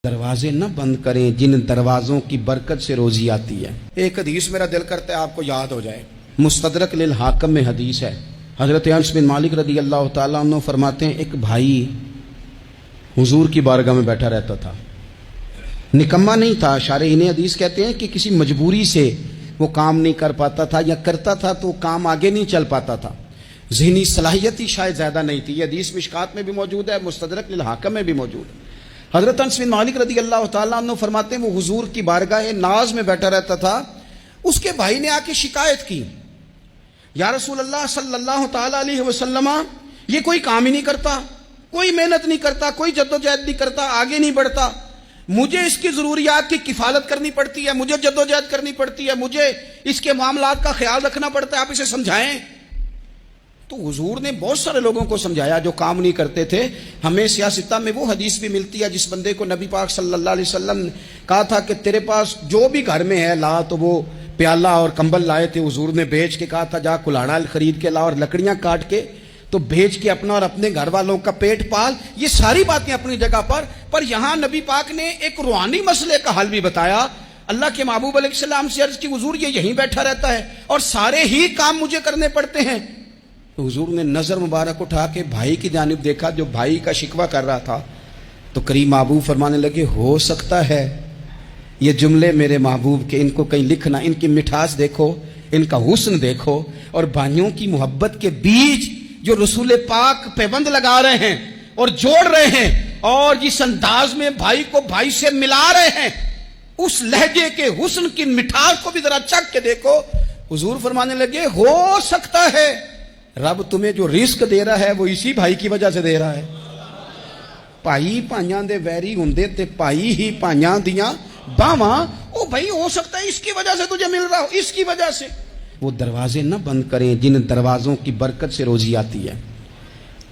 دروازے نہ بند کریں جن دروازوں کی برکت سے روزی آتی ہے۔ ایک حدیث میرا دل کرتا ہے آپ کو یاد ہو جائے، مستدرک للحاکم میں حدیث ہے۔ حضرت انس بن مالک رضی اللہ تعالیٰ عنہ فرماتے ہیں ایک بھائی حضور کی بارگاہ میں بیٹھا رہتا تھا، نکما نہیں تھا، شارحین حدیث کہتے ہیں کہ کسی مجبوری سے وہ کام نہیں کر پاتا تھا، یا کرتا تھا تو کام آگے نہیں چل پاتا تھا، ذہنی صلاحیت ہی شاید زیادہ نہیں تھی۔ یہ حدیث مشکات میں بھی موجود ہے، مستدرک للحاکم میں بھی موجود ہے۔ حضرت انس بن مالک رضی اللہ تعالیٰ عنہ فرماتے ہیں وہ حضور کی بارگاہ ناز میں بیٹھا رہتا تھا، اس کے بھائی نے آ کے شکایت کی، یا رسول اللہ صلی اللہ تعالیٰ علیہ وسلم، یہ کوئی کام ہی نہیں کرتا، کوئی محنت نہیں کرتا، کوئی جدوجہد نہیں کرتا، آگے نہیں بڑھتا، مجھے اس کی ضروریات کی کفالت کرنی پڑتی ہے، مجھے جدوجہد کرنی پڑتی ہے، مجھے اس کے معاملات کا خیال رکھنا پڑتا ہے، آپ اسے سمجھائیں۔ تو حضور نے بہت سارے لوگوں کو سمجھایا جو کام نہیں کرتے تھے۔ ہمیں سیاستہ میں وہ حدیث بھی ملتی ہے جس بندے کو نبی پاک صلی اللہ علیہ وسلم نے کہا تھا کہ تیرے پاس جو بھی گھر میں ہے لا، تو وہ پیالہ اور کمبل لائے تھے، حضور نے بیچ کے کہا تھا جا کلاڑا خرید کے لا اور لکڑیاں کاٹ کے تو بیچ کے اپنا اور اپنے گھر والوں کا پیٹ پال۔ یہ ساری باتیں اپنی جگہ پر یہاں نبی پاک نے ایک روحانی مسئلے کا حل بھی بتایا۔ اللہ کے محبوب علیہ السلام سے عرض کی حضور یہ یہیں بیٹھا رہتا ہے اور سارے ہی کام مجھے کرنے پڑتے ہیں۔ تو حضور نے نظر مبارک اٹھا کے بھائی کی جانب دیکھا جو بھائی کا شکوہ کر رہا تھا، تو کریم محبوب فرمانے لگے ہو سکتا ہے یہ جملے میرے محبوب کے ان کو کہیں لکھنا، ان کی مٹھاس دیکھو، ان کا حسن دیکھو، اور بھائیوں کی محبت کے بیج جو رسول پاک پیوند لگا رہے ہیں اور جوڑ رہے ہیں، اور جس انداز میں بھائی کو بھائی سے ملا رہے ہیں، اس لہجے کے حسن کی مٹھاس کو بھی ذرا چکھ کے دیکھو۔ حضور فرمانے لگے ہو سکتا ہے رب تمہیں جو رزق دے رہا ہے وہ اسی بھائی کی وجہ سے دے رہا ہے۔ بھائی پائیاں دے ویری ہوندے تے بھائی ہی پائیاں دیاں باواں، او بھائی ہو سکتا ہے اس کی وجہ سے تجھے مل رہا ہو، اس کی وجہ سے۔ وہ دروازے نہ بند کریں جن دروازوں کی برکت سے روزی آتی ہے۔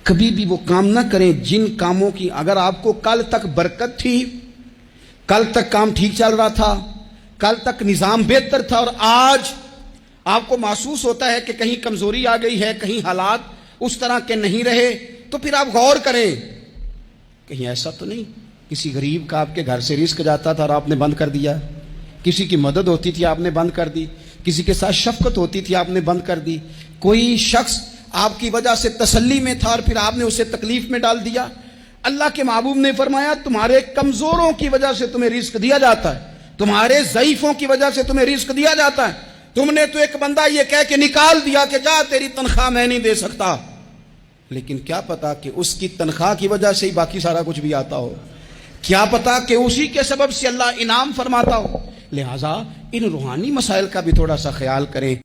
کبھی بھی وہ کام نہ کریں جن کاموں کی اگر آپ کو کل تک برکت تھی، کل تک کام ٹھیک چل رہا تھا، کل تک نظام بہتر تھا، اور آج آپ کو محسوس ہوتا ہے کہ کہیں کمزوری آ گئی ہے، کہیں حالات اس طرح کے نہیں رہے، تو پھر آپ غور کریں کہیں ایسا تو نہیں کسی غریب کا آپ کے گھر سے رزق جاتا تھا اور آپ نے بند کر دیا، کسی کی مدد ہوتی تھی آپ نے بند کر دی، کسی کے ساتھ شفقت ہوتی تھی آپ نے بند کر دی، کوئی شخص آپ کی وجہ سے تسلی میں تھا اور پھر آپ نے اسے تکلیف میں ڈال دیا۔ اللہ کے محبوب نے فرمایا تمہارے کمزوروں کی وجہ سے تمہیں رزق دیا جاتا ہے، تمہارے ضعیفوں کی وجہ سے تمہیں رزق دیا جاتا ہے۔ تم نے تو ایک بندہ یہ کہہ کے نکال دیا کہ جا تیری تنخواہ میں نہیں دے سکتا، لیکن کیا پتا کہ اس کی تنخواہ کی وجہ سے ہی باقی سارا کچھ بھی آتا ہو، کیا پتا کہ اسی کے سبب سے اللہ انعام فرماتا ہو۔ لہٰذا ان روحانی مسائل کا بھی تھوڑا سا خیال کریں۔